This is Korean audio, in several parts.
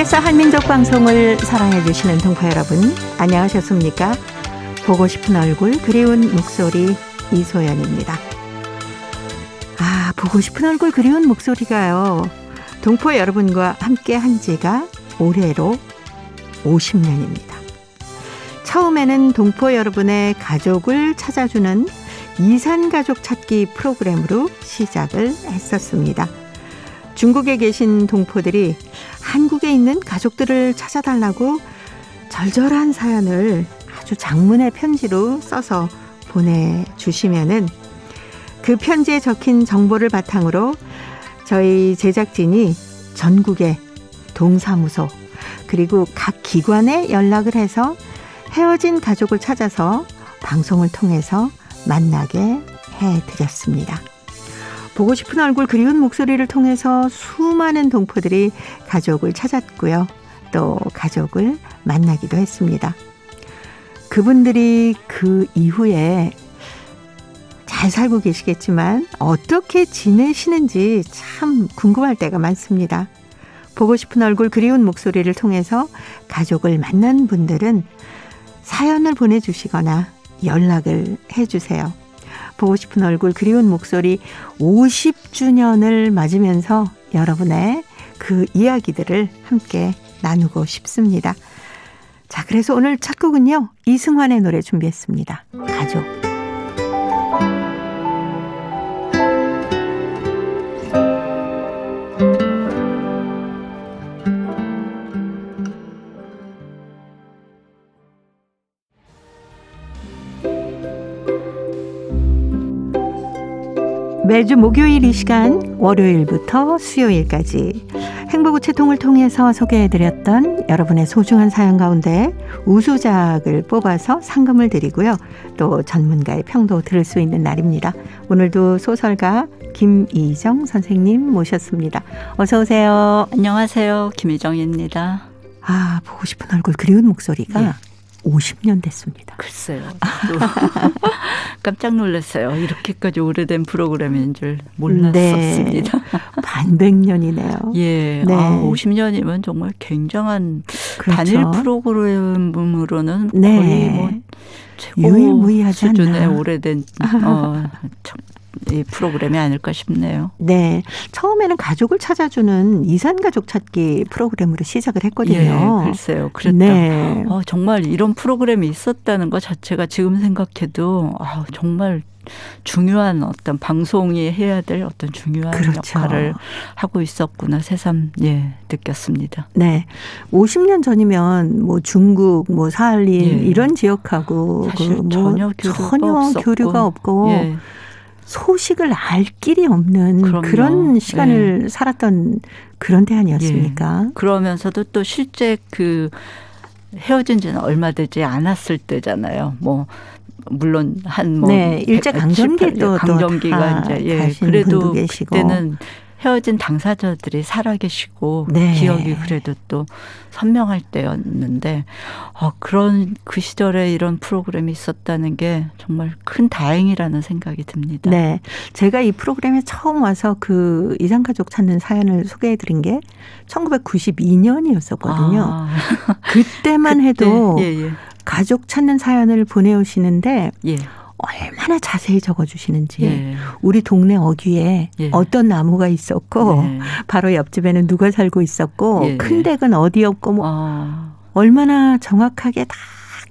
KBS 한민족 방송을 사랑해 주시는 동포 여러분, 안녕하셨습니까? 보고 싶은 얼굴, 그리운 목소리 이소연입니다. 보고 싶은 얼굴, 그리운 목소리가요. 동포 여러분과 함께 한 지가 올해로 50년입니다. 처음에는 동포 여러분의 가족을 찾아주는 이산가족 찾기 프로그램으로 시작을 했었습니다. 중국에 계신 동포들이 한국에 있는 가족들을 찾아달라고 절절한 사연을 아주 장문의 편지로 써서 보내주시면은 그 편지에 적힌 정보를 바탕으로 저희 제작진이 전국의 동사무소 그리고 각 기관에 연락을 해서 헤어진 가족을 찾아서 방송을 통해서 만나게 해드렸습니다. 보고 싶은 얼굴, 그리운 목소리를 통해서 수많은 동포들이 가족을 찾았고요. 또 가족을 만나기도 했습니다. 그분들이 그 이후에 잘 살고 계시겠지만 어떻게 지내시는지 참 궁금할 때가 많습니다. 보고 싶은 얼굴, 그리운 목소리를 통해서 가족을 만난 분들은 사연을 보내주시거나 연락을 해주세요. 보고 싶은 얼굴, 그리운 목소리 50주년을 맞으면서 여러분의 그 이야기들을 함께 나누고 싶습니다. 자, 그래서 오늘 첫 곡은요, 이승환의 노래 준비했습니다. 가족. 매주 목요일 이 시간, 월요일부터 수요일까지 행복우체통을 통해서 소개해드렸던 여러분의 소중한 사연 가운데 우수작을 뽑아서 상금을 드리고요. 또 전문가의 평도 들을 수 있는 날입니다. 오늘도 소설가 김희정 선생님 모셨습니다. 어서 오세요. 안녕하세요. 김희정입니다. 보고 싶은 얼굴, 그리운 목소리가 50년 됐습니다. 글쎄요. 깜짝 놀랐어요. 이렇게까지 오래된 프로그램인 줄 몰랐었습니다. 네. 반백년이네요. 예. 네. 50년이면 정말 굉장한 그렇죠. 단일 프로그램으로는 네. 거의 뭐 최고 유일무이하지 수준의 않나. 오래된 이 프로그램이 아닐까 싶네요. 네. 처음에는 가족을 찾아주는 이산가족 찾기 프로그램으로 시작을 했거든요. 예, 글쎄요. 그랬다. 네. 정말 이런 프로그램이 있었다는 것 자체가 지금 생각해도 정말 중요한 어떤 방송이 해야 될 어떤 중요한 그렇죠. 역할을 하고 있었구나 새삼 느꼈습니다. 네. 50년 전이면 뭐 중국, 뭐 사할린 이런 지역하고 사실 전혀 교류가 없고 소식을 알 길이 없는 그럼요. 그런 시간을 살았던 그런 때 아니었습니까? 그러면서도 또 실제 그 헤어진 지는 얼마 되지 않았을 때잖아요. 물론 일제 강점기도 강점기가 이제 그래도 그때는 헤어진 당사자들이 살아계시고 기억이 그래도 또 선명할 때였는데 그런 그 시절에 이런 프로그램이 있었다는 게 정말 큰 다행이라는 생각이 듭니다. 네, 제가 이 프로그램에 처음 와서 그 이산가족 찾는 사연을 소개해드린 게 1992년이었었거든요. 그때만 해도 가족 찾는 사연을 보내오시는데 얼마나 자세히 적어주시는지 우리 동네 어귀에 어떤 나무가 있었고 바로 옆집에는 누가 살고 있었고 큰 댁은 어디였고 얼마나 정확하게 다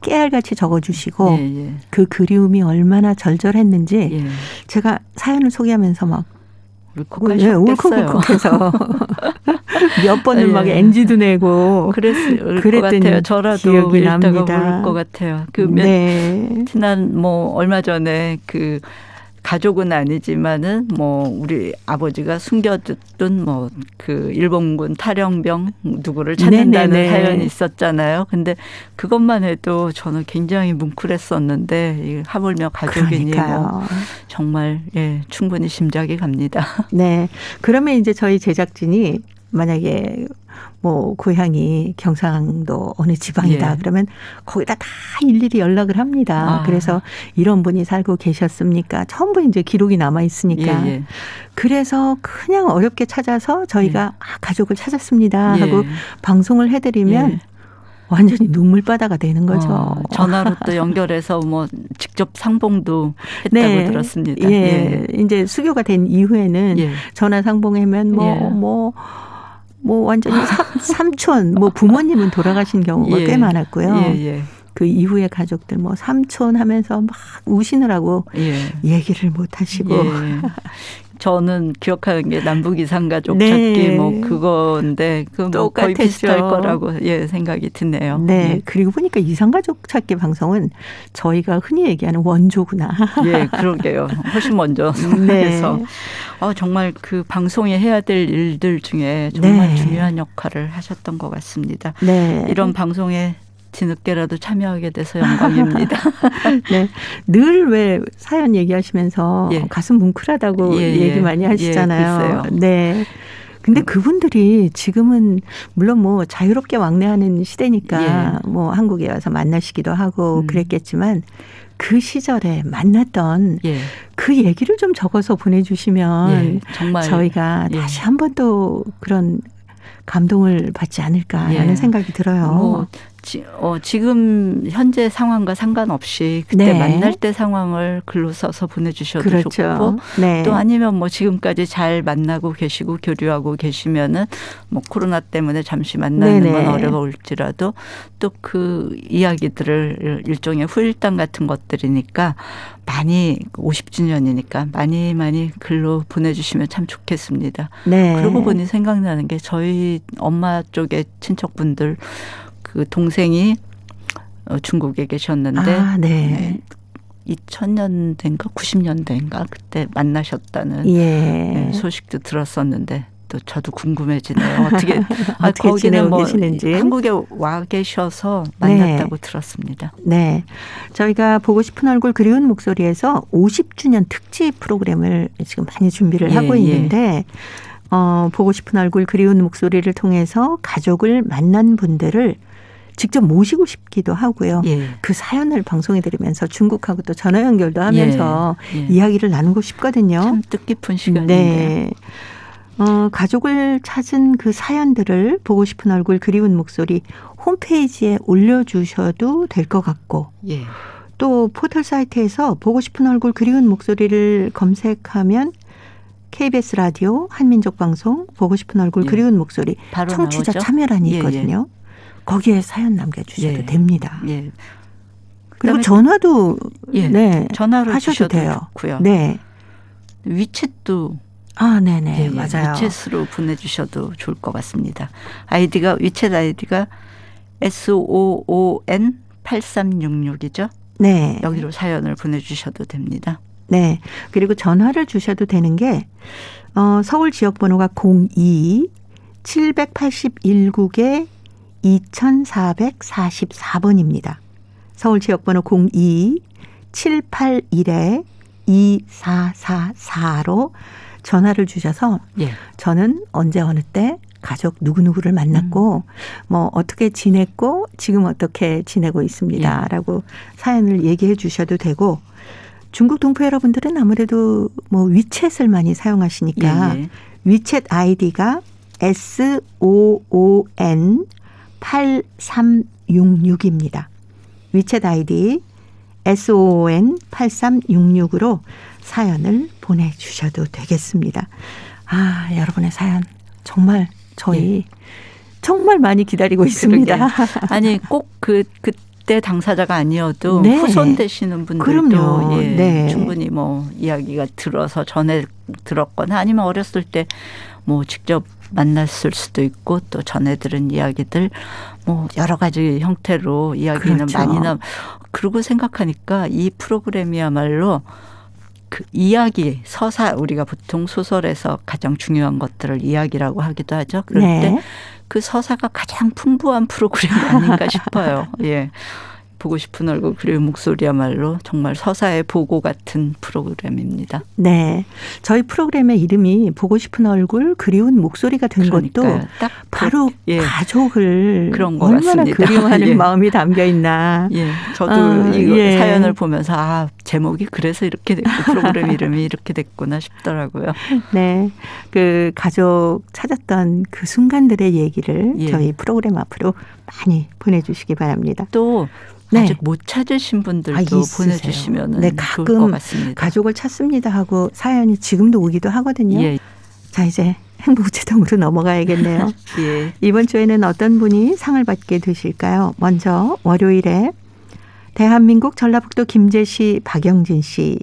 깨알같이 적어주시고 그 그리움이 얼마나 절절했는지 제가 사연을 소개하면서 막 울컥울컥해서 몇 번을 막 NG도 내고 그랬던 것 같아요. 저라도 기억이 읽다가 납니다. 울 것 같아요. 지난 얼마 전에 그 가족은 아니지만은 우리 아버지가 숨겨뒀던 그 일본군 탈영병 누구를 찾는다는 사연이 있었잖아요. 근데 그것만 해도 저는 굉장히 뭉클했었는데 하물며 가족이니 정말 충분히 짐작이 갑니다. 네. 그러면 이제 저희 제작진이 만약에 뭐 고향이 경상도 어느 지방이다. 예. 그러면 거기다 다 일일이 연락을 합니다. 그래서 이런 분이 살고 계셨습니까? 전부 이제 기록이 남아 있으니까. 예. 그래서 그냥 어렵게 찾아서 저희가 가족을 찾았습니다 하고 방송을 해드리면 완전히 눈물바다가 되는 거죠. 전화로 또 연결해서 뭐 직접 상봉도 했다고 들었습니다. 예. 이제 수교가 된 이후에는 전화 상봉하면 뭐 완전히 삼촌, 뭐 부모님은 돌아가신 경우가 꽤 많았고요. 그 이후에 가족들 뭐 삼촌 하면서 막 우시느라고 얘기를 못 하시고. 저는 기억하는 게 남북 이산가족 찾기 뭐 그건데 그 뭐 거의 비슷할 거라고 생각이 드네요. 네. 그리고 보니까 이산가족 찾기 방송은 저희가 흔히 얘기하는 원조구나. 예, 그러게요. 훨씬 먼저 해서 정말 그 방송에 해야 될 일들 중에 정말 중요한 역할을 하셨던 것 같습니다. 이런 방송에 뒤늦게라도 참여하게 돼서 영광입니다. 네, 늘 왜 사연 얘기하시면서 가슴 뭉클하다고 얘기 많이 하시잖아요. 네. 근데 그분들이 지금은 물론 뭐 자유롭게 왕래하는 시대니까 뭐 한국에 와서 만나시기도 하고 그랬겠지만 그 시절에 만났던 그 얘기를 좀 적어서 보내주시면 정말 저희가 다시 한 번 또 그런 감동을 받지 않을까라는 생각이 들어요. 지금 현재 상황과 상관없이 그때 만날 때 상황을 글로 써서 보내주셔도 좋고 또 아니면 뭐 지금까지 잘 만나고 계시고 교류하고 계시면은 뭐 코로나 때문에 잠시 만나는 건 어려울지라도 또 그 이야기들을 일종의 후일담 같은 것들이니까 많이 50주년이니까 많이 글로 보내주시면 참 좋겠습니다. 그러고 보니 생각나는 게 저희 엄마 쪽의 친척분들 그 동생이 중국에 계셨는데 2000년대인가 90년대인가 그때 만나셨다는 소식도 들었었는데 또 저도 궁금해지네요. 어떻게 거기는 뭐 계시는지. 한국에 와 계셔서 만났다고 들었습니다. 네. 저희가 보고 싶은 얼굴 그리운 목소리에서 50주년 특집 프로그램을 지금 많이 준비를 하고 있는데 보고 싶은 얼굴 그리운 목소리를 통해서 가족을 만난 분들을 직접 모시고 싶기도 하고요. 그 사연을 방송에 드리면서 중국하고 또 전화 연결도 하면서 이야기를 나누고 싶거든요. 참 뜻깊은 시간인데요. 가족을 찾은 그 사연들을 보고 싶은 얼굴 그리운 목소리 홈페이지에 올려주셔도 될 것 같고 또 포털 사이트에서 보고 싶은 얼굴 그리운 목소리를 검색하면 KBS 라디오 한민족 방송 보고 싶은 얼굴 그리운 목소리 청취자 나오죠? 참여란이 있거든요. 거기에 사연 남겨주셔도 됩니다. 그리고 전화도 전화로 하셔도 돼요. 좋고요. 위챗도 네네 맞아요. 위챗으로 보내주셔도 좋을 것 같습니다. 위챗 아이디가 SOON 8366이죠. 네. 여기로 사연을 보내주셔도 됩니다. 네. 그리고 전화를 주셔도 되는 게 서울 지역번호가 02-781국에 2444번입니다. 서울 지역번호 02-781-2444로 전화를 주셔서 저는 언제 어느 때 가족 누구누구를 만났고 뭐 어떻게 지냈고 지금 어떻게 지내고 있습니다. 라고 사연을 얘기해 주셔도 되고 중국 동포 여러분들은 아무래도 뭐 위챗을 많이 사용하시니까 위챗 아이디가 SOON 8366입니다. 위챗 아이디 SON 8366으로 사연을 보내주셔도 되겠습니다. 여러분의 사연 정말 저희 정말 많이 기다리고 있습니다. 아니 꼭 그때 당사자가 아니어도 후손 되시는 분들도 충분히 뭐 이야기가 들어서 전에 들었거나 아니면 어렸을 때 뭐 직접 만났을 수도 있고 또 전해 들은 이야기들 뭐 여러 가지 형태로 이야기는 많이 그러고 생각하니까 이 프로그램이야말로 그 이야기 서사 우리가 보통 소설에서 가장 중요한 것들을 이야기라고 하기도 하죠. 그럴 때 그 서사가 가장 풍부한 프로그램이 아닌가 싶어요. 보고 싶은 얼굴 그리운 목소리야말로 정말 서사의 보고 같은 프로그램입니다. 네, 저희 프로그램의 이름이 보고 싶은 얼굴 그리운 목소리가 된 것도 딱 바로 가족을 그런 것 얼마나 같습니다. 그리워하는 마음이 담겨 있나. 저도 이거 사연을 보면서 제목이 그래서 이렇게 됐고 프로그램 이름이 이렇게 됐구나 싶더라고요. 네, 그 가족 찾았던 그 순간들의 얘기를 저희 프로그램 앞으로 많이 보내주시기 바랍니다. 또 아직 못 찾으신 분들도 보내주시면 가끔 좋을 것 같습니다. 가족을 찾습니다 하고 사연이 지금도 오기도 하거든요. 자, 이제 행복제동으로 넘어가야겠네요. 이번 주에는 어떤 분이 상을 받게 되실까요? 먼저 월요일에 대한민국 전라북도 김제시 박영진 씨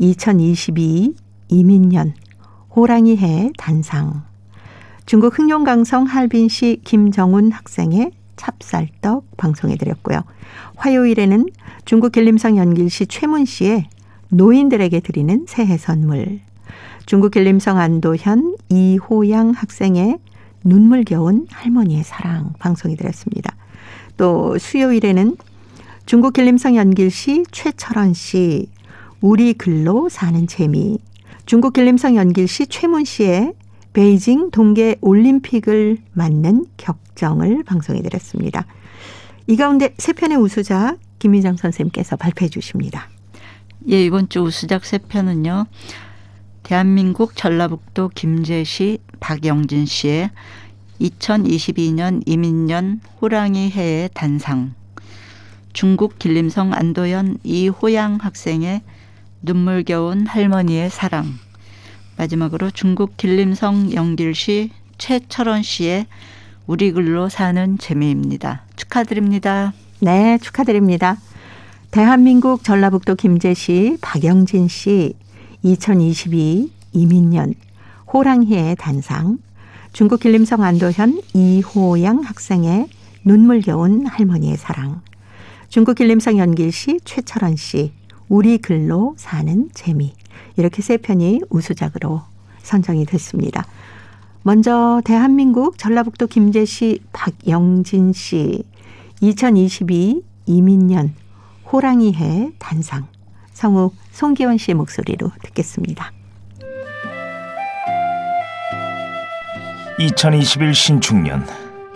2022 이민년 호랑이해 단상. 중국 흑룡강성 할빈시 김정훈 학생의 찹쌀떡 방송해드렸고요. 화요일에는 중국 길림성 연길시 최문 씨의 노인들에게 드리는 새해 선물. 중국 길림성 안도현 이호양 학생의 눈물겨운 할머니의 사랑 방송해드렸습니다. 또 수요일에는 중국 길림성 연길시 최철원 씨 우리 글로 사는 재미. 중국 길림성 연길시 최문 씨의 베이징 동계 올림픽을 맞는 격정을 방송해드렸습니다. 이 가운데 세 편의 우수작 김미정 선생님께서 발표해 주십니다. 이번 주 우수작 세 편은요. 대한민국 전라북도 김제시 박영진 씨의 2022년 이민년 호랑이 해의 단상, 중국 길림성 안도현 이호양 학생의 눈물겨운 할머니의 사랑, 마지막으로 중국 길림성 영길시 최철원 씨의 우리 글로 사는 재미입니다. 축하드립니다. 네, 축하드립니다. 대한민국 전라북도 김제시 박영진 씨 2022 이민년 호랑이의 단상, 중국 길림성 안도현 이호양 학생의 눈물겨운 할머니의 사랑, 중국 길림성 연길시 최철원 씨 우리 글로 사는 재미, 이렇게 세 편이 우수작으로 선정이 됐습니다. 먼저 대한민국 전라북도 김제시 박영진 씨 2022 이민년 호랑이해 단상, 성우 송기원 씨의 목소리로 듣겠습니다. 2021 신축년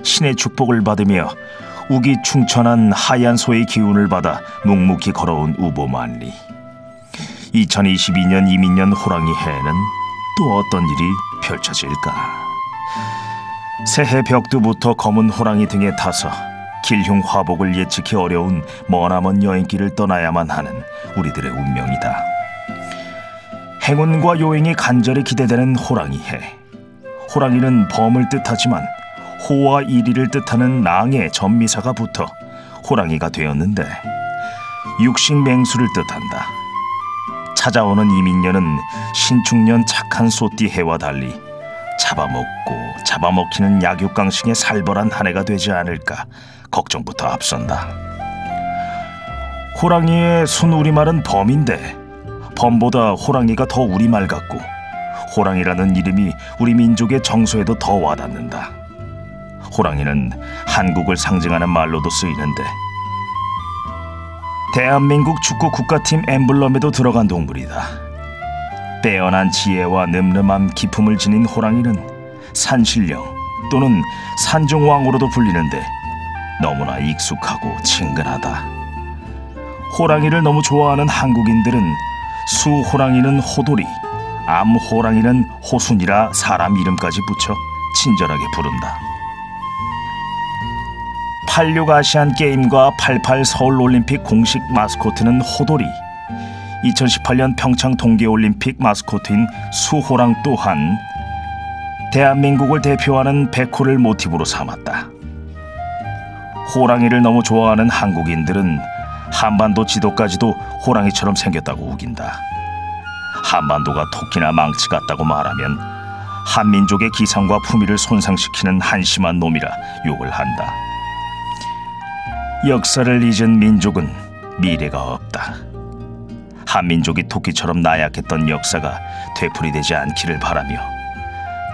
신의 축복을 받으며 우기충천한 하얀 소의 기운을 받아 묵묵히 걸어온 우보만리. 2022년 이민년 호랑이 해에는 또 어떤 일이 펼쳐질까? 새해 벽두부터 검은 호랑이 등에 타서 길흉 화복을 예측히 어려운 머나먼 여행길을 떠나야만 하는 우리들의 운명이다. 행운과 요행이 간절히 기대되는 호랑이 해. 호랑이는 범을 뜻하지만 호와 이리를 뜻하는 낭의 전미사가 붙어 호랑이가 되었는데 육식맹수를 뜻한다. 찾아오는 이민년은 신축년 착한 소띠 해와 달리 잡아먹고 잡아먹히는 약육강식의 살벌한 한 해가 되지 않을까 걱정부터 앞선다. 호랑이의 순우리말은 범인데 범보다 호랑이가 더 우리말 같고 호랑이라는 이름이 우리 민족의 정서에도 더 와닿는다. 호랑이는 한국을 상징하는 말로도 쓰이는데 대한민국 축구 국가팀 엠블럼에도 들어간 동물이다. 빼어난 지혜와 늠름한 기품을 지닌 호랑이는 산신령 또는 산중왕으로도 불리는데 너무나 익숙하고 친근하다. 호랑이를 너무 좋아하는 한국인들은 수호랑이는 호돌이, 암호랑이는 호순이라 사람 이름까지 붙여 친절하게 부른다. 86 아시안게임과 88 서울올림픽 공식 마스코트는 호돌이, 2018년 평창 동계올림픽 마스코트인 수호랑 또한 대한민국을 대표하는 백호를 모티브로 삼았다. 호랑이를 너무 좋아하는 한국인들은 한반도 지도까지도 호랑이처럼 생겼다고 우긴다. 한반도가 토끼나 망치 같다고 말하면 한민족의 기상과 품위를 손상시키는 한심한 놈이라 욕을 한다. 역사를 잊은 민족은 미래가 없다. 한민족이 토끼처럼 나약했던 역사가 되풀이되지 않기를 바라며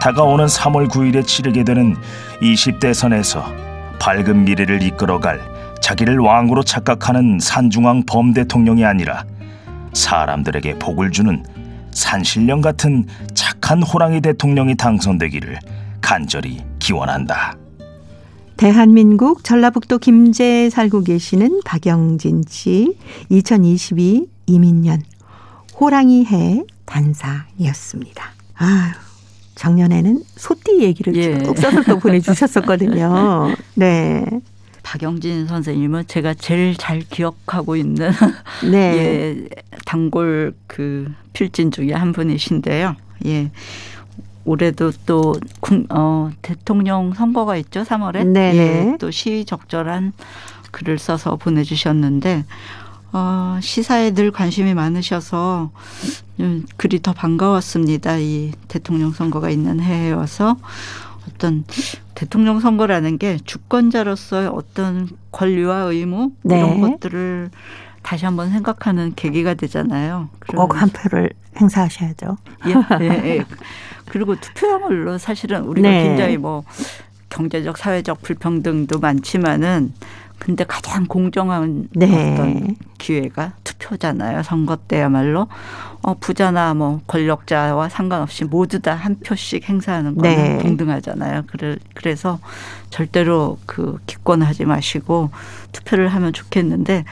다가오는 3월 9일에 치르게 되는 20대선에서 밝은 미래를 이끌어갈 자기를 왕으로 착각하는 산중왕 범 대통령이 아니라 사람들에게 복을 주는 산신령 같은 착한 호랑이 대통령이 당선되기를 간절히 기원한다. 대한민국 전라북도 김제에 살고 계시는 박영진 씨, 2022 이민년 호랑이 해 단사였습니다. 아유, 작년에는 소띠 얘기를 쭉 써서 또 보내주셨었거든요. 네. 박영진 선생님은 제가 제일 잘 기억하고 있는 네. 예, 단골 그 필진 중에 한 분이신데요. 예. 올해도 또 대통령 선거가 있죠, 3월에. 네. 예, 또 시의적절한 글을 써서 보내주셨는데 시사에 늘 관심이 많으셔서 글이 더 반가웠습니다. 이 대통령 선거가 있는 해여서 어떤 대통령 선거라는 게 주권자로서의 어떤 권리와 의무 네. 이런 것들을 다시 한번 생각하는 계기가 되잖아요. 꼭 한 표를 행사하셔야죠. 예, 예, 예. 그리고 투표용으로 사실은 우리가 네. 굉장히 뭐 경제적, 사회적 불평등도 많지만은 근데 가장 공정한 네. 어떤 기회가 투표잖아요. 선거 때야말로 부자나 뭐 권력자와 상관없이 모두 다 한 표씩 행사하는 거는 네. 동등하잖아요. 그래서 절대로 그 기권하지 마시고 투표를 하면 좋겠는데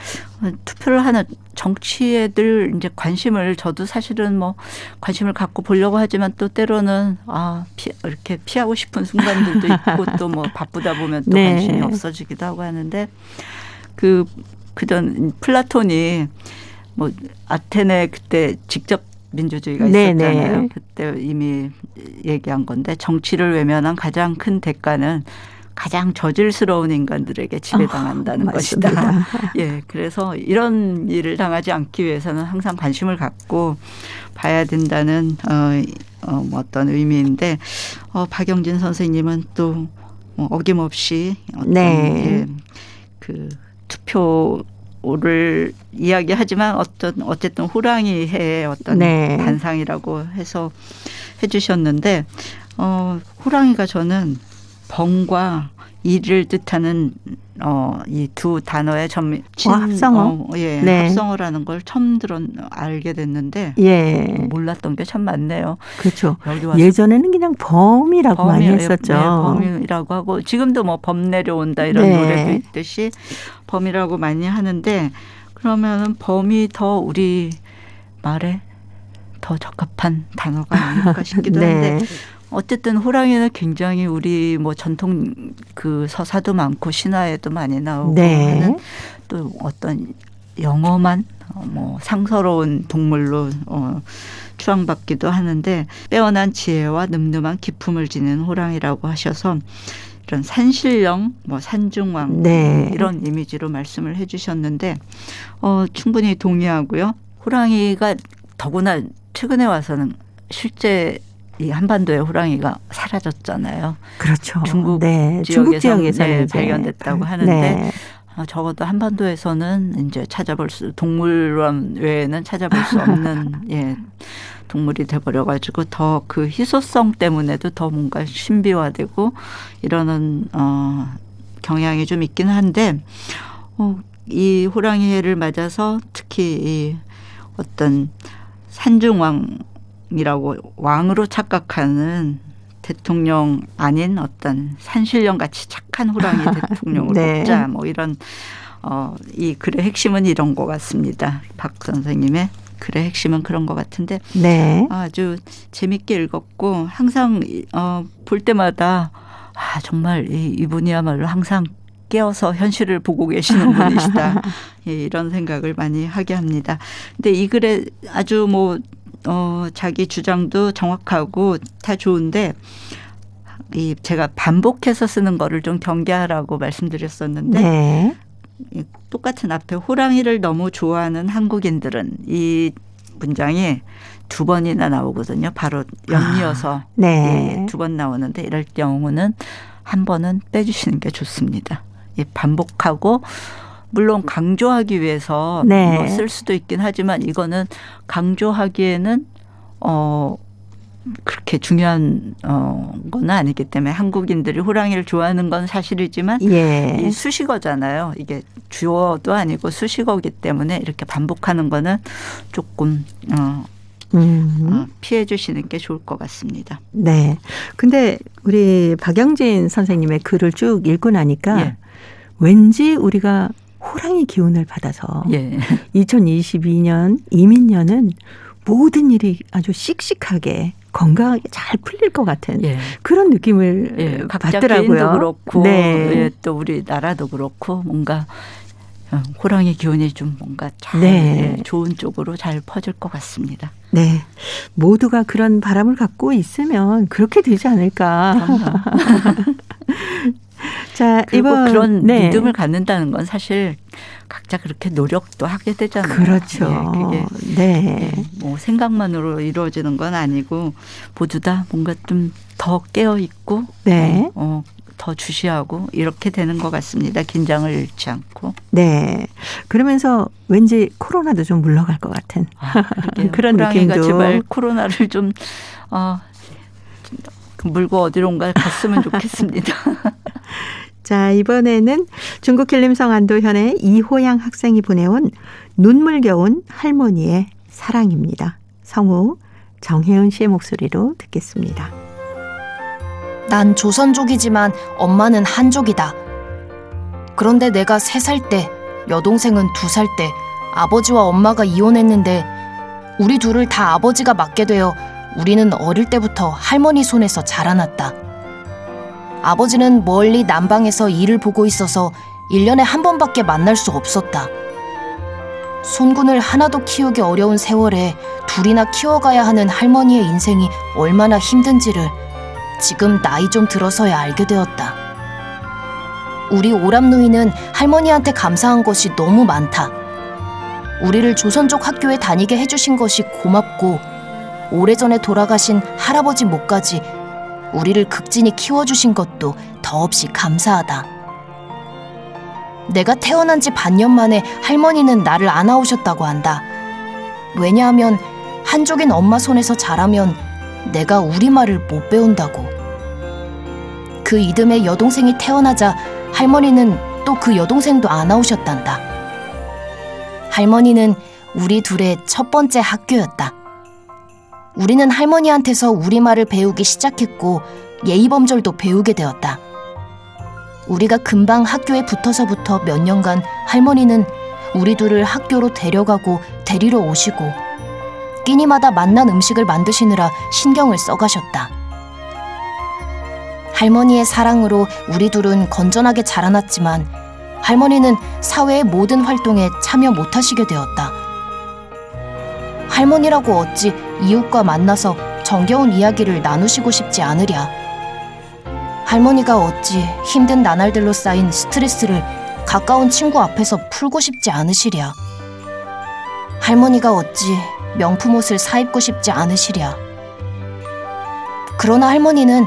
투표를 하는 정치에 늘 이제 관심을 저도 사실은 뭐 관심을 갖고 보려고 하지만 또 때로는 이렇게 피하고 싶은 순간들도 있고 또 뭐 바쁘다 보면 또 네. 관심이 없어지기도 하고 하는데 그전 플라톤이 뭐 아테네 그때 직접 민주주의가 있었잖아요. 네네. 그때 이미 얘기한 건데 정치를 외면한 가장 큰 대가는 가장 저질스러운 인간들에게 지배당한다는 것이다. 예, 그래서 이런 일을 당하지 않기 위해서는 항상 관심을 갖고 봐야 된다는 어떤 의미인데 박영진 선생님은 또 어김없이 어떤 네. 예, 그 투표를 이야기하지만 어쨌든 호랑이 해의 어떤 네. 단상이라고 해서 해주셨는데 호랑이가 저는 범과 이를 뜻하는 이 두 단어의 합성어, 예, 네. 합성어라는 걸 처음 알게 됐는데 예. 몰랐던 게 참 많네요. 그렇죠. 예전에는 그냥 범이라고 많이 했었죠. 네, 범이라고 하고 지금도 뭐 범 내려온다 이런 네. 노래도 있듯이 범이라고 많이 하는데 그러면은 범이 더 우리 말에 더 적합한 단어가 아닐까 싶기도 네. 한데. 어쨌든 호랑이는 굉장히 우리 뭐 전통 그 서사도 많고 신화에도 많이 나오고 네. 하는 또 어떤 영험한 뭐 상서로운 동물로 추앙받기도 하는데 빼어난 지혜와 늠름한 기품을 지닌 호랑이라고 하셔서 이런 산신령, 뭐 산중왕 네. 이런 이미지로 말씀을 해주셨는데 충분히 동의하고요. 호랑이가 더구나 최근에 와서는 실제 이 한반도의 호랑이가 사라졌잖아요. 그렇죠. 중국 네. 지역에서 네, 발견됐다고 하는데 네. 적어도 한반도에서는 이제 동물원 외에는 찾아볼 수 없는 예, 동물이 돼버려가지고 더 그 희소성 때문에도 더 뭔가 신비화되고 이러는 경향이 좀 있긴 한데 이 호랑이 해를 맞아서 특히 이 어떤 산중왕 이라고 왕으로 착각하는 대통령 아닌 어떤 산신령 같이 착한 호랑이 대통령으로 네. 뽑자 뭐 이런 이 글의 핵심은 이런 것 같습니다. 박 선생님의 글의 핵심은 그런 것 같은데 네. 아주 재밌게 읽었고 항상 볼 때마다 정말 이분이야말로 항상 깨어서 현실을 보고 계시는 분이시다. 예, 이런 생각을 많이 하게 합니다. 근데 이 글에 아주 뭐 자기 주장도 정확하고 다 좋은데 제가 반복해서 쓰는 거를 좀 경계하라고 말씀드렸었는데 네. 똑같은 앞에 호랑이를 너무 좋아하는 한국인들은 이 문장이 두 번이나 나오거든요. 바로 연이어서 네. 예, 두 번 나오는데 이럴 경우는 한 번은 빼주시는 게 좋습니다. 예, 반복하고 물론 강조하기 위해서 네. 쓸 수도 있긴 하지만 이거는 강조하기에는 그렇게 중요한 건 아니기 때문에 한국인들이 호랑이를 좋아하는 건 사실이지만 예. 이 수식어잖아요. 이게 주어도 아니고 수식어이기 때문에 이렇게 반복하는 거는 조금 피해 주시는 게 좋을 것 같습니다. 네. 근데 우리 박영진 선생님의 글을 쭉 읽고 나니까 예. 왠지 우리가 호랑이 기운을 받아서 예. 2022년 이민년은 모든 일이 아주 씩씩하게 건강하게 잘 풀릴 것 같은 예. 그런 느낌을 예. 각자 받더라고요. 개인도 그렇고 네. 예. 또 우리 나라도 그렇고 뭔가 호랑이 기운이 좀 뭔가 잘 네. 좋은 쪽으로 잘 퍼질 것 같습니다. 네. 모두가 그런 바람을 갖고 있으면 그렇게 되지 않을까. 자, 그리고 이번 그런 믿음을 갖는다는 건 사실 각자 그렇게 노력도 하게 되잖아요. 그렇죠. 그게 네. 뭐 생각만으로 이루어지는 건 아니고 모두 다 뭔가 좀 더 깨어 있고 네. 더 주시하고 이렇게 되는 것 같습니다. 긴장을 잃지 않고. 네. 그러면서 왠지 코로나도 좀 물러갈 것 같은 그런 느낌도. 제발 코로나를 좀 물고 어디론가 갔으면 좋겠습니다. 자, 이번에는 중국 길림성 안도현의 이호양 학생이 보내온 눈물겨운 할머니의 사랑입니다. 성우 정혜은 씨의 목소리로 듣겠습니다. 난 조선족이지만 엄마는 한족이다. 그런데 내가 3살 때, 여동생은 2살 때 아버지와 엄마가 이혼했는데 우리 둘을 다 아버지가 맡게 되어 우리는 어릴 때부터 할머니 손에서 자라났다. 아버지는 멀리 남방에서 일을 보고 있어서 1년에 한 번밖에 만날 수 없었다. 손군을 하나도 키우기 어려운 세월에 둘이나 키워가야 하는 할머니의 인생이 얼마나 힘든지를 지금 나이 좀 들어서야 알게 되었다. 우리 오람누이는 할머니한테 감사한 것이 너무 많다. 우리를 조선족 학교에 다니게 해주신 것이 고맙고 오래전에 돌아가신 할아버지 목까지 우리를 극진히 키워주신 것도 더없이 감사하다. 내가 태어난 지 반년 만에 할머니는 나를 안아오셨다고 한다. 왜냐하면 한족인 엄마 손에서 자라면 내가 우리말을 못 배운다고. 그 이듬해 여동생이 태어나자 할머니는 또 그 여동생도 안아오셨단다. 할머니는 우리 둘의 첫 번째 학교였다. 우리는 할머니한테서 우리말을 배우기 시작했고 예의범절도 배우게 되었다. 우리가 금방 학교에 붙어서부터 몇 년간 할머니는 우리 둘을 학교로 데려가고 데리러 오시고 끼니마다 맛난 음식을 만드시느라 신경을 써가셨다. 할머니의 사랑으로 우리 둘은 건전하게 자라났지만 할머니는 사회의 모든 활동에 참여 못하시게 되었다. 할머니라고 어찌 이웃과 만나서 정겨운 이야기를 나누시고 싶지 않으랴. 할머니가 어찌 힘든 나날들로 쌓인 스트레스를 가까운 친구 앞에서 풀고 싶지 않으시랴. 할머니가 어찌 명품 옷을 사입고 싶지 않으시랴. 그러나 할머니는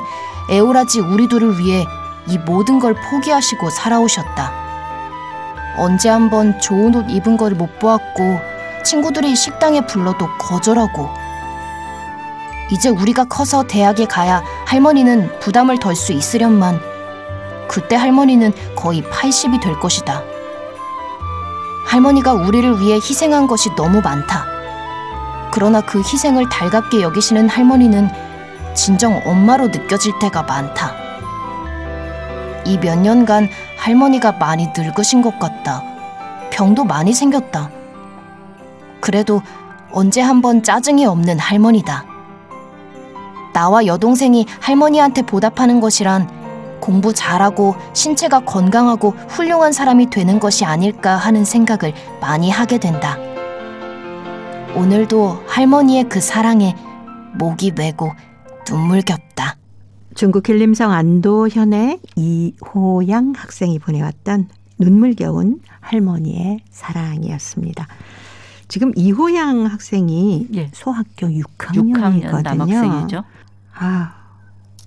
애오라지 우리 둘을 위해 이 모든 걸 포기하시고 살아오셨다. 언제 한번 좋은 옷 입은 걸 못 보았고 친구들이 식당에 불러도 거절하고 이제 우리가 커서 대학에 가야 할머니는 부담을 덜 수 있으련만 그때 할머니는 거의 80이 될 것이다. 할머니가 우리를 위해 희생한 것이 너무 많다. 그러나 그 희생을 달갑게 여기시는 할머니는 진정 엄마로 느껴질 때가 많다. 이 몇 년간 할머니가 많이 늙으신 것 같다. 병도 많이 생겼다. 그래도 언제 한번 짜증이 없는 할머니다. 나와 여동생이 할머니한테 보답하는 것이란 공부 잘하고 신체가 건강하고 훌륭한 사람이 되는 것이 아닐까 하는 생각을 많이 하게 된다. 오늘도 할머니의 그 사랑에 목이 메고 눈물겹다. 중국 길림성 안도현의 이호양 학생이 보내왔던 눈물겨운 할머니의 사랑이었습니다. 지금 이호양 학생이 소학교 6학년이거든요. 남학생이죠.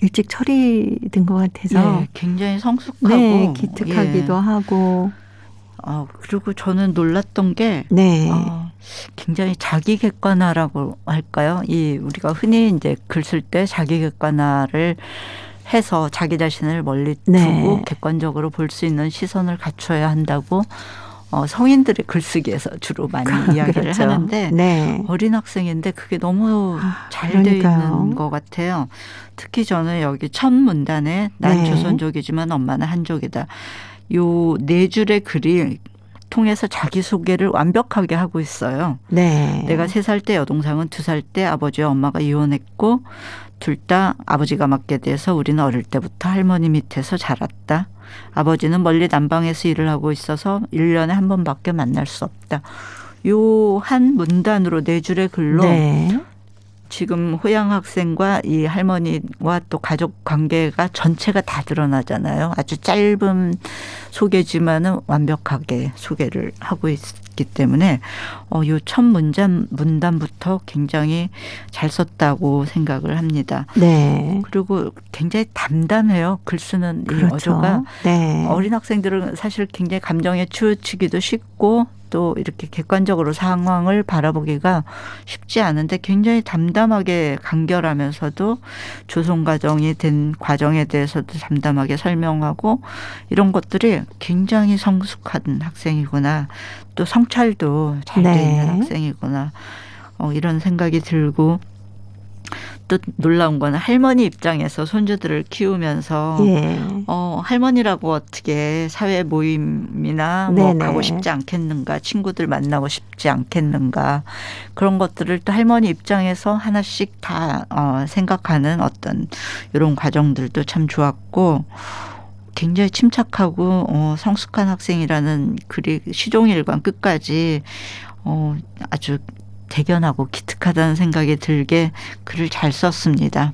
일찍 처리된 것 같아서 굉장히 성숙하고 기특하기도 하고 그리고 저는 놀랐던 게 굉장히 자기 객관화라고 할까요? 우리가 흔히 이제 글 쓸 때 자기 객관화를 해서 자기 자신을 멀리 두고 네. 객관적으로 볼 수 있는 시선을 갖춰야 한다고 성인들의 글쓰기에서 주로 많이 이야기를 그렇죠. 하는데 네. 어린 학생인데 그게 너무 잘 돼 있는 것 같아요. 특히 저는 여기 첫 문단에 난 네. 조선족이지만 엄마는 한족이다. 요 네 줄의 글이 통해서 자기소개를 완벽하게 하고 있어요. 네. 내가 3살 때 여동생은 2살 때 아버지와 엄마가 이혼했고 둘 다 아버지가 맡게 돼서 우리는 어릴 때부터 할머니 밑에서 자랐다. 아버지는 멀리 남방에서 일을 하고 있어서 1년에 한 번밖에 만날 수 없다. 요 한 문단으로 4줄의 글로 네. 지금 호양 학생과 이 할머니와 또 가족 관계가 전체가 다 드러나잖아요. 아주 짧은 소개지만은 완벽하게 소개를 하고 있기 때문에 요 첫 문단부터 굉장히 잘 썼다고 생각을 합니다. 네. 그리고 굉장히 담담해요. 글 쓰는 이 그렇죠. 어조가 네. 어린 학생들은 사실 굉장히 감정에 치우치기도 쉽고 또 이렇게 객관적으로 상황을 바라보기가 쉽지 않은데 굉장히 담담하게 간결하면서도 조선 가정이 된 과정에 대해서도 담담하게 설명하고 이런 것들이 굉장히 성숙한 학생이구나. 또 성찰도 잘 돼 있는 네. 학생이구나. 이런 생각이 들고 또 놀라운 건 할머니 입장에서 손주들을 키우면서 예. 할머니라고 어떻게 사회 모임이나 뭐 가고 싶지 않겠는가, 친구들 만나고 싶지 않겠는가 그런 것들을 또 할머니 입장에서 하나씩 다 생각하는 어떤 이런 과정들도 참 좋았고 굉장히 침착하고 성숙한 학생이라는 글이 시종일관 끝까지 아주 대견하고 기특하다는 생각이 들게 글을 잘 썼습니다.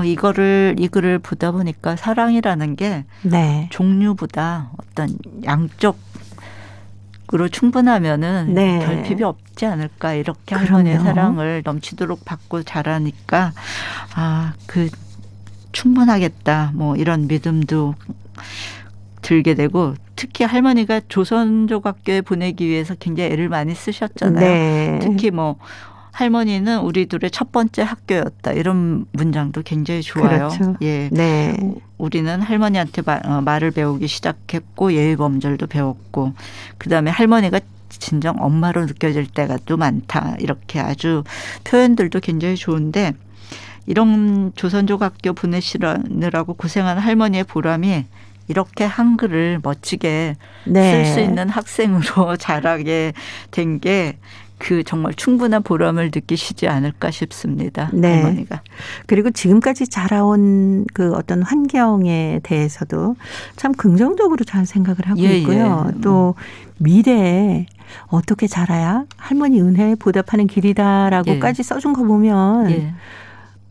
이 글을 보다 보니까 사랑이라는 게 네. 종류보다 어떤 양쪽으로 충분하면은 네. 결핍이 없지 않을까 이렇게 할머니의 사랑을 넘치도록 받고 자라니까 충분하겠다 뭐 이런 믿음도 들게 되고 특히 할머니가 조선족 학교에 보내기 위해서 굉장히 애를 많이 쓰셨잖아요. 네. 특히 뭐 할머니는 우리 둘의 첫 번째 학교였다. 이런 문장도 굉장히 좋아요. 그렇죠. 예. 네. 우리는 할머니한테 말을 배우기 시작했고 예의범절도 배웠고 그다음에 할머니가 진정 엄마로 느껴질 때가 또 많다. 이렇게 아주 표현들도 굉장히 좋은데 이런 조선족 학교 보내시느라고 고생한 할머니의 보람이 이렇게 한글을 멋지게 네. 쓸 수 있는 학생으로 자라게 된 게 그 정말 충분한 보람을 느끼시지 않을까 싶습니다. 네. 할머니가. 그리고 지금까지 자라온 그 어떤 환경에 대해서도 참 긍정적으로 잘 생각을 하고 있고요. 또 미래에 어떻게 자라야 할머니 은혜에 보답하는 길이다라고까지 써준 거 보면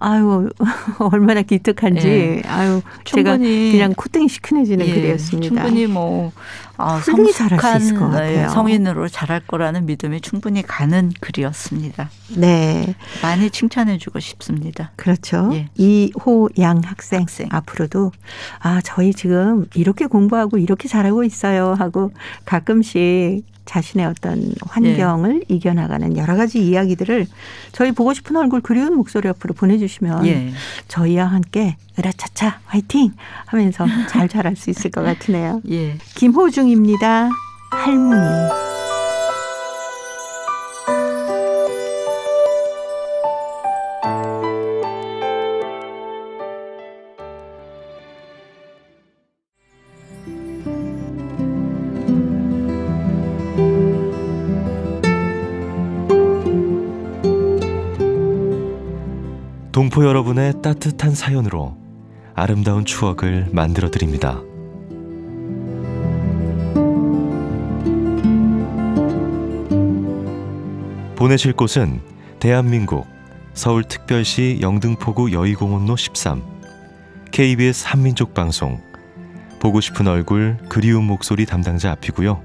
아유 얼마나 기특한지 아유 제가 그냥 코땡이 시큰해지는 글이었습니다. 충분히 뭐 훌륭히 잘할 수 있을 것 같아요. 성인으로 잘할 거라는 믿음이 충분히 가는 글이었습니다. 네, 많이 칭찬해주고 싶습니다. 그렇죠. 이호양 학생 앞으로도 저희 지금 이렇게 공부하고 이렇게 잘하고 있어요 하고 가끔씩 자신의 어떤 환경을 이겨나가는 여러 가지 이야기들을 저희 보고 싶은 얼굴 그리운 목소리 옆으로 보내주시면 저희와 함께 으라차차 화이팅 하면서 잘 자랄 수 있을 것 같으네요. 김호중입니다. 할머니. 동포 여러분의 따뜻한 사연으로 아름다운 추억을 만들어 드립니다. 보내실 곳은 대한민국 서울특별시 영등포구 여의공원로 13 KBS 한민족방송 보고 싶은 얼굴 그리운 목소리 담당자 앞이고요.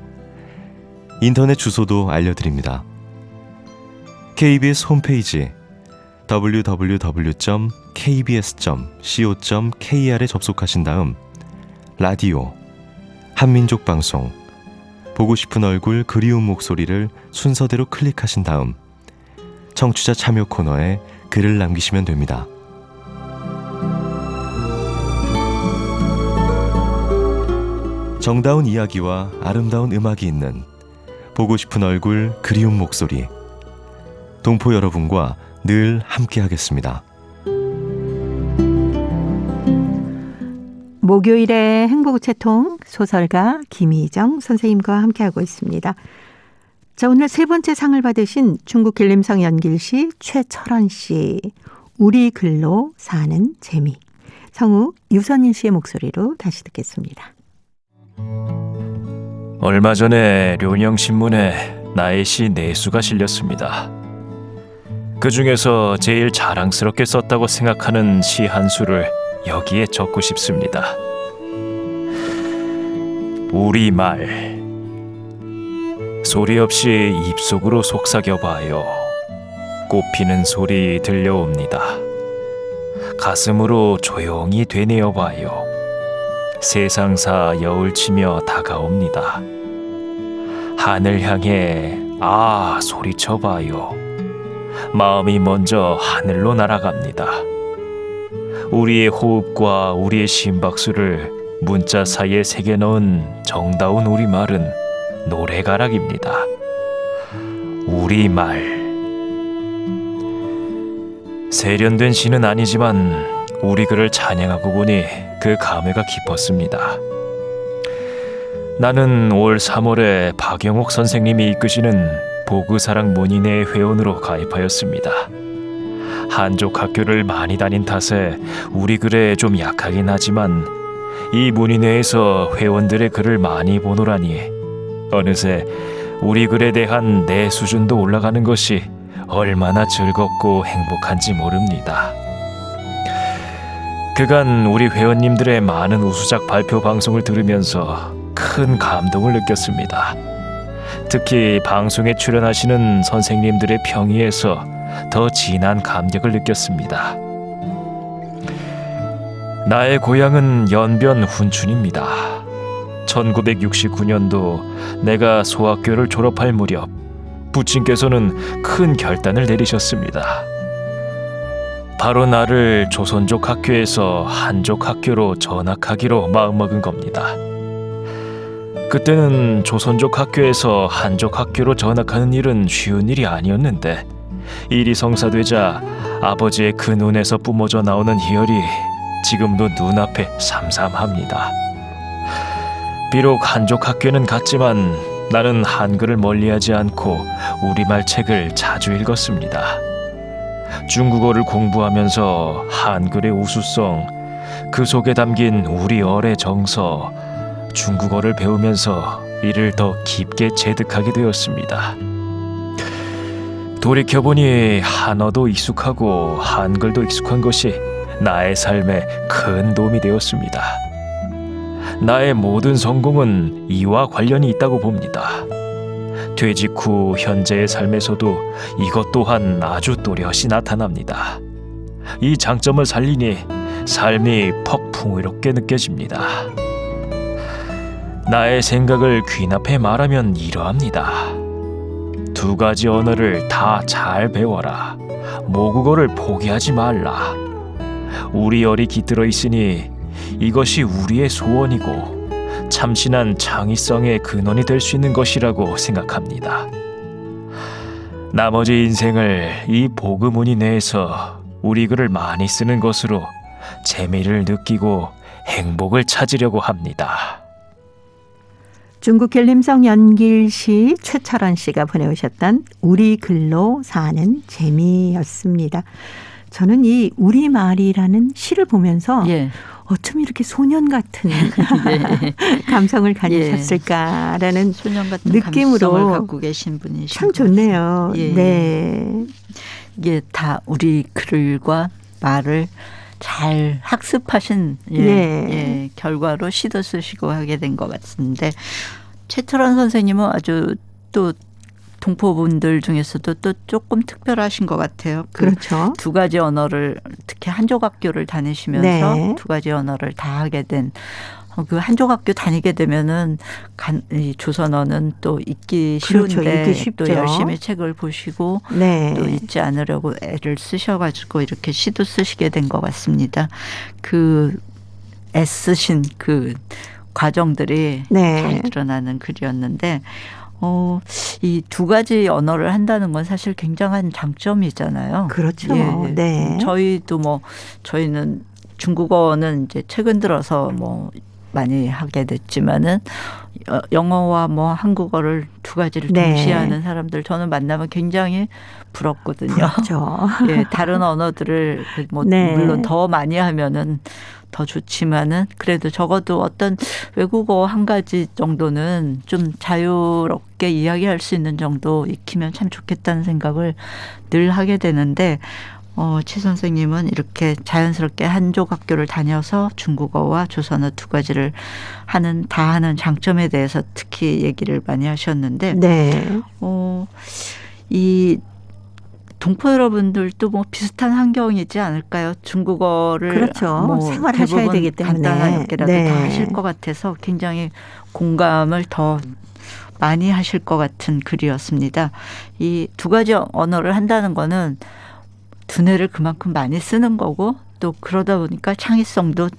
인터넷 주소도 알려드립니다. KBS 홈페이지 www.kbs.co.kr에 접속하신 다음 라디오 한민족방송 보고 싶은 얼굴 그리운 목소리를 순서대로 클릭하신 다음 청취자 참여 코너에 글을 남기시면 됩니다. 정다운 이야기와 아름다운 음악이 있는 보고 싶은 얼굴 그리운 목소리, 동포 여러분과 늘 함께하겠습니다. 목요일의 행복우체통 소설가 김희정 선생님과 함께하고 있습니다. 자, 오늘 세 번째 상을 받으신 중국 길림성 연길시 최철원 씨, 우리 글로 사는 재미. 성우 유선인 씨의 목소리로 다시 듣겠습니다. 얼마 전에 룡영신문에 나의 시 4수가 실렸습니다. 그 중에서 제일 자랑스럽게 썼다고 생각하는 시 한 수를 여기에 적고 싶습니다. 우리말. 소리 없이 입속으로 속삭여봐요. 꽃피는 소리 들려옵니다. 가슴으로 조용히 되뇌어봐요. 세상사 여울치며 다가옵니다. 하늘 향해 소리쳐봐요. 마음이 먼저 하늘로 날아갑니다. 우리의 호흡과 우리의 심박수를 문자 사이에 새겨 넣은 정다운 우리말은 노래가락입니다. 우리말. 세련된 시는 아니지만 우리 글을 찬양하고 보니 그 감회가 깊었습니다. 나는 올 3월에 박영옥 선생님이 이끄시는 보그사랑 문인회 회원으로 가입하였습니다. 한족 학교를 많이 다닌 탓에 우리 글에 좀 약하긴 하지만 이 문인회에서 회원들의 글을 많이 보노라니 어느새 우리 글에 대한 내 수준도 올라가는 것이 얼마나 즐겁고 행복한지 모릅니다. 그간 우리 회원님들의 많은 우수작 발표 방송을 들으면서 큰 감동을 느꼈습니다. 특히 방송에 출연하시는 선생님들의 평의에서 더 진한 감격을 느꼈습니다. 나의 고향은 연변 훈춘입니다. 1969년도 내가 소학교를 졸업할 무렵 부친께서는 큰 결단을 내리셨습니다. 바로 나를 조선족 학교에서 한족 학교로 전학하기로 마음먹은 겁니다. 그때는 조선족 학교에서 한족 학교로 전학하는 일은 쉬운 일이 아니었는데 일이 성사되자 아버지의 그 눈에서 뿜어져 나오는 희열이 지금도 눈앞에 삼삼합니다. 비록 한족 학교는 같지만 나는 한글을 멀리하지 않고 우리말 책을 자주 읽었습니다. 중국어를 공부하면서 한글의 우수성, 그 속에 담긴 우리 얼의 정서, 중국어를 배우면서 이를 더 깊게 체득하게 되었습니다. 돌이켜보니 한어도 익숙하고 한글도 익숙한 것이 나의 삶에 큰 도움이 되었습니다. 나의 모든 성공은 이와 관련이 있다고 봅니다. 퇴직 후 현재의 삶에서도 이것 또한 아주 또렷이 나타납니다. 이 장점을 살리니 삶이 퍽 풍요롭게 느껴집니다. 나의 생각을 귀납해 말하면 이러합니다. 2가지 언어를 다 잘 배워라. 모국어를 포기하지 말라. 우리 열이 깃들어 있으니 이것이 우리의 소원이고 참신한 창의성의 근원이 될 수 있는 것이라고 생각합니다. 나머지 인생을 이 보그문이 내에서 우리 글을 많이 쓰는 것으로 재미를 느끼고 행복을 찾으려고 합니다. 중국 길림성 연길시 최철원 씨가 보내오셨던 우리 글로 사는 재미였습니다. 저는 이 우리말이라는 시를 보면서 어쩜 이렇게 소년 같은 감성을 가지셨을까라는 소년 같은 느낌으로 감성을 갖고 계신 분이신 참 좋네요. 네. 이게 다 우리 글과 말을 잘 학습하신 결과로 시도 쓰시고 하게 된 것 같은데 최철원 선생님은 아주 또 동포분들 중에서도 또 조금 특별하신 것 같아요. 그렇죠. 2가지 언어를 특히 한족 학교를 다니시면서 2가지 언어를 다 하게 된 그 한족학교 다니게 되면은 이 조선어는 또 잊기 쉬운데 그렇죠. 읽기 또 열심히 책을 보시고 네. 또 잊지 않으려고 애를 쓰셔가지고 이렇게 시도 쓰시게 된 것 같습니다. 그 애쓰신 그 과정들이 네. 잘 드러나는 글이었는데 이 두 가지 언어를 한다는 건 사실 굉장한 장점이잖아요. 그렇죠. 예. 네. 저희는 중국어는 이제 최근 들어서 뭐 많이 하게 됐지만은 영어와 뭐 한국어를 두 가지를 네. 동시에 하는 사람들 저는 만나면 굉장히 부럽거든요. 그렇죠. 예, 다른 언어들을 뭐 네. 물론 더 많이 하면은 더 좋지만은 그래도 적어도 어떤 외국어 한 가지 정도는 좀 자유롭게 이야기할 수 있는 정도 익히면 참 좋겠다는 생각을 늘 하게 되는데 최 선생님은 이렇게 자연스럽게 한족 학교를 다녀서 중국어와 조선어 두 가지를 하는 장점에 대해서 특히 얘기를 많이 하셨는데 네. 이 동포 여러분들도 뭐 비슷한 환경이지 않을까요? 중국어를 그렇죠. 뭐 생활하셔야 되기 때문에 간단하게라도 네. 다 하실 것 같아서 굉장히 공감을 더 많이 하실 것 같은 글이었습니다. 이 두 가지 언어를 한다는 거는 두뇌를 그만큼 많이 쓰는 거고 또 그러다 보니까 창의성도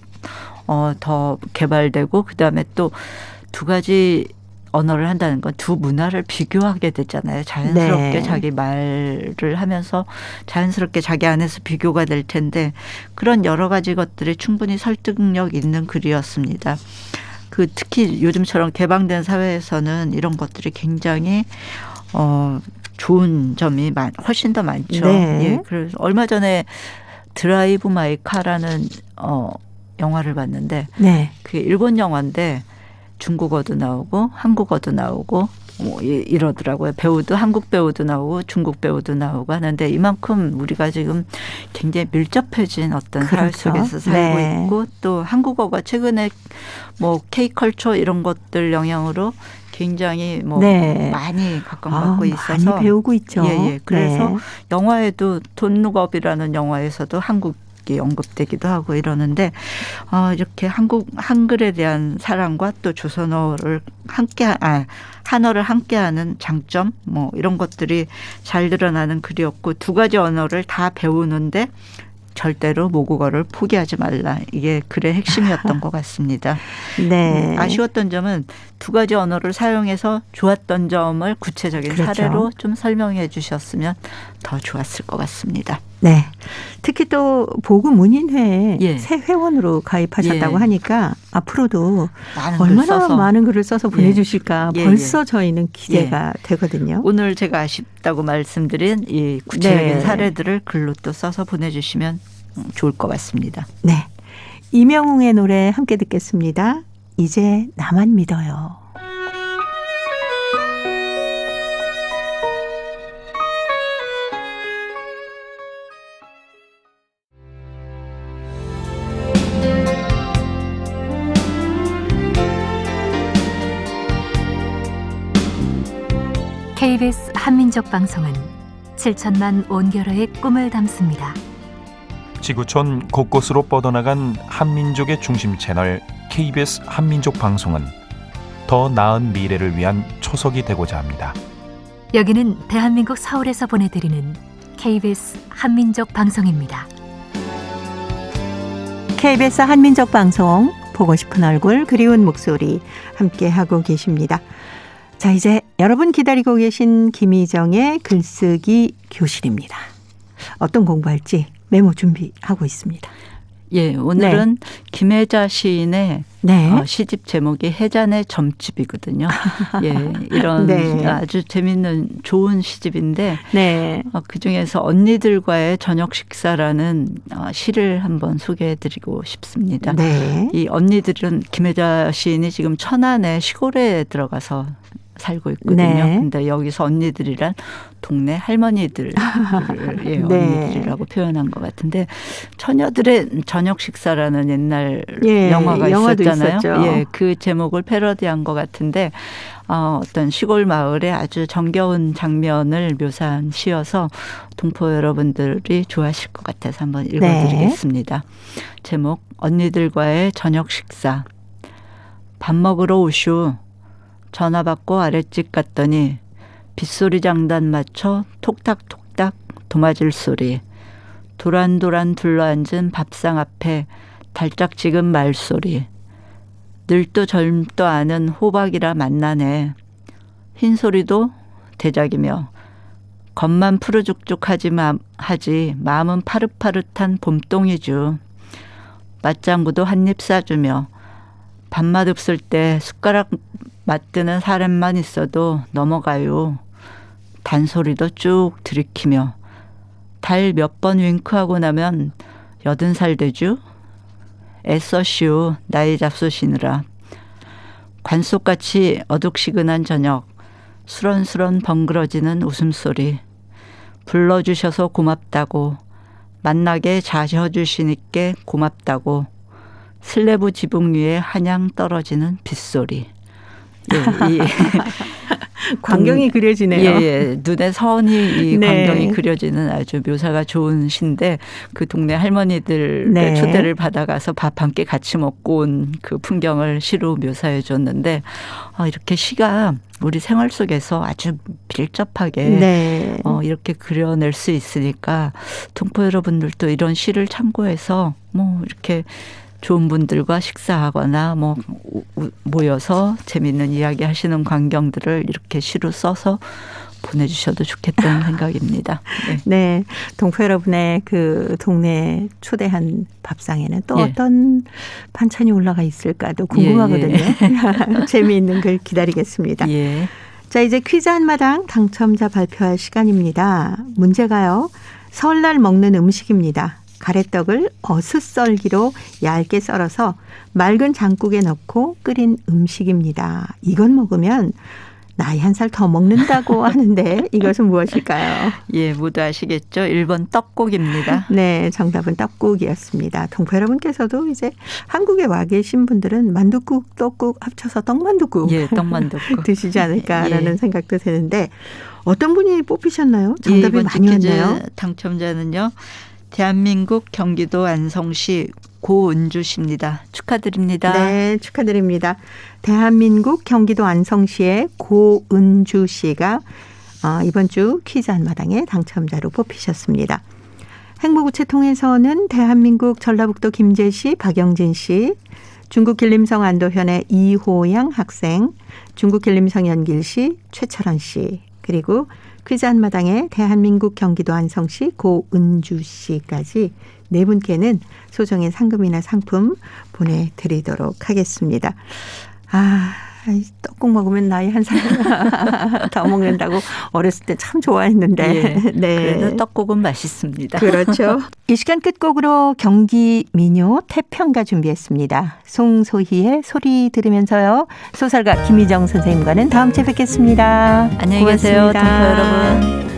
더 개발되고 그다음에 또 두 가지 언어를 한다는 건 두 문화를 비교하게 되잖아요. 자연스럽게 네. 자기 말을 하면서 자연스럽게 자기 안에서 비교가 될 텐데 그런 여러 가지 것들이 충분히 설득력 있는 글이었습니다. 특히 요즘처럼 개방된 사회에서는 이런 것들이 굉장히 좋은 점이 훨씬 더 많죠. 네. 예, 그래서 얼마 전에 드라이브 마이 카라는 영화를 봤는데 네. 그게 일본 영화인데 중국어도 나오고 한국어도 나오고 뭐 이러더라고요. 배우도 한국 배우도 나오고 중국 배우도 나오고 하는데 이만큼 우리가 지금 굉장히 밀접해진 어떤 그렇죠. 사회 속에서 살고 네. 있고 또 한국어가 최근에 뭐 K컬처 이런 것들 영향으로 굉장히 뭐 네. 많이 각광받고 있어서 많이 배우고 있죠. 예. 그래서 네. 영화에도 돈룩업이라는 영화에서도 한국이 언급되기도 하고 이러는데 이렇게 한글에 대한 사랑과 또 조선어를 한어를 함께하는 장점 뭐 이런 것들이 잘 드러나는 글이었고 두 가지 언어를 다 배우는데 절대로 모국어를 포기하지 말라. 이게 글의 핵심이었던 것 같습니다. 네. 아쉬웠던 점은 두 가지 언어를 사용해서 좋았던 점을 구체적인 그렇죠. 사례로 좀 설명해 주셨으면 더 좋았을 것 같습니다. 네. 특히 또 보구문인회에 예. 새 회원으로 가입하셨다고 예. 하니까 앞으로도 많은 얼마나 많은 글을 써서 보내주실까 예. 벌써 저희는 기대가 되거든요. 오늘 제가 아쉽다고 말씀드린 이 구체적인 네. 사례들을 글로 또 써서 보내주시면 좋을 것 같습니다. 네. 이명웅의 노래 함께 듣겠습니다. 이제 나만 믿어요. KBS 한민족 방송은 7천만 온결어의 꿈을 담습니다. 지구촌 곳곳으로 뻗어나간 한민족의 중심 채널 KBS 한민족 방송은 더 나은 미래를 위한 초석이 되고자 합니다. 여기는 대한민국 서울에서 보내드리는 KBS 한민족 방송입니다. KBS 한민족 방송 보고 싶은 얼굴 그리운 목소리 함께하고 계십니다. 자, 이제 여러분 기다리고 계신 김희정의 글쓰기 교실입니다. 어떤 공부할지 메모 준비하고 있습니다. 예, 오늘은 김혜자 시인의 시집 제목이 해잔의 점집이거든요. 예, 이런 네. 아주 재밌는 좋은 시집인데 네. 그중에서 언니들과의 저녁 식사라는 시를 한번 소개해드리고 싶습니다. 네. 이 언니들은 김혜자 시인이 지금 천안의 시골에 들어가서 살고 있거든요. 네. 근데 여기서 언니들이란 동네 할머니들을 예, 네. 언니들이라고 표현한 것 같은데 처녀들의 저녁 식사라는 옛날 예, 영화가 영화도 있었잖아요. 있었죠. 예, 그 제목을 패러디한 것 같은데 어떤 시골 마을의 아주 정겨운 장면을 묘사한 시여서 동포 여러분들이 좋아하실 것 같아서 한번 읽어드리겠습니다. 제목 언니들과의 저녁 식사. 밥 먹으러 오슈. 전화 받고 아랫집 갔더니 빗소리 장단 맞춰 톡탁톡탁 도마질 소리. 도란도란 둘러앉은 밥상 앞에 달짝지근 말소리. 늙도 젊도 않은 호박이라 만나네. 흰소리도 대작이며 겉만 푸르죽죽하지 마음은 파릇파릇한 봄동이죠. 맞장구도 한입 싸주며 밥맛 없을 때 숟가락 맞드는 사람만 있어도 넘어가요. 단소리도 쭉 들이키며 달 몇 번 윙크하고 나면 80살 되죠. 애써시오 나이 잡수시느라. 관속같이 어둑시근한 저녁. 수런수런 벙그러지는 웃음소리. 불러주셔서 고맙다고. 만나게 자셔주시니께 고맙다고. 슬래브 지붕 위에 한양 떨어지는 빗소리. 예, 광경이 그려지네요. 예, 눈에 선이 이 네. 광경이 그려지는 아주 묘사가 좋은 시인데 그 동네 할머니들의 네. 초대를 받아가서 밥 한 끼 같이 먹고 온 그 풍경을 시로 묘사해 줬는데 이렇게 시가 우리 생활 속에서 아주 밀접하게 네. 이렇게 그려낼 수 있으니까 동포 여러분들도 이런 시를 참고해서 뭐 이렇게 좋은 분들과 식사하거나 뭐 모여서 재미있는 이야기 하시는 광경들을 이렇게 시로 써서 보내주셔도 좋겠다는 생각입니다. 네. 네. 동포 여러분의 그 동네 초대한 밥상에는 또 어떤 반찬이 올라가 있을까도 궁금하거든요. 재미있는 글 기다리겠습니다. 예. 자, 이제 퀴즈 한마당 당첨자 발표할 시간입니다. 문제가요. 설날 먹는 음식입니다. 가래떡을 어슷썰기로 얇게 썰어서 맑은 장국에 넣고 끓인 음식입니다. 이건 먹으면 나이 한 살 더 먹는다고 하는데 이것은 무엇일까요? 예, 모두 아시겠죠? 1번 떡국입니다. 네, 정답은 떡국이었습니다. 동포 여러분께서도 이제 한국에 와 계신 분들은 만둣국, 떡국 합쳐서 떡만둣국 예, 떡만둣국 드시지 않을까라는 생각도 드는데 어떤 분이 뽑히셨나요? 정답이 많이 왔나요? 당첨자는요. 대한민국 경기도 안성시 고은주 씨입니다. 축하드립니다. 네, 축하드립니다. 대한민국 경기도 안성시의 고은주 씨가 이번 주 퀴즈 한마당의 당첨자로 뽑히셨습니다. 행보구체 통해서는 대한민국 전라북도 김제시 박영진 씨, 중국 길림성 안도현의 이호양 학생, 중국 길림성 연길시 최철원 씨, 그리고 퀴즈 한마당의 대한민국 경기도 안성시 고은주 씨까지 네 분께는 소정의 상금이나 상품 보내드리도록 하겠습니다. 떡국 먹으면 나이 한 살 더 먹는다고 어렸을 때 참 좋아했는데. 예, 네. 그래도 떡국은 맛있습니다. 그렇죠. 이 시간 끝곡으로 경기 민요 태평가 준비했습니다. 송소희의 소리 들으면서요. 소설가 김희정 선생님과는 다음 주에 뵙겠습니다. 안녕히 계세요, 동포 여러분.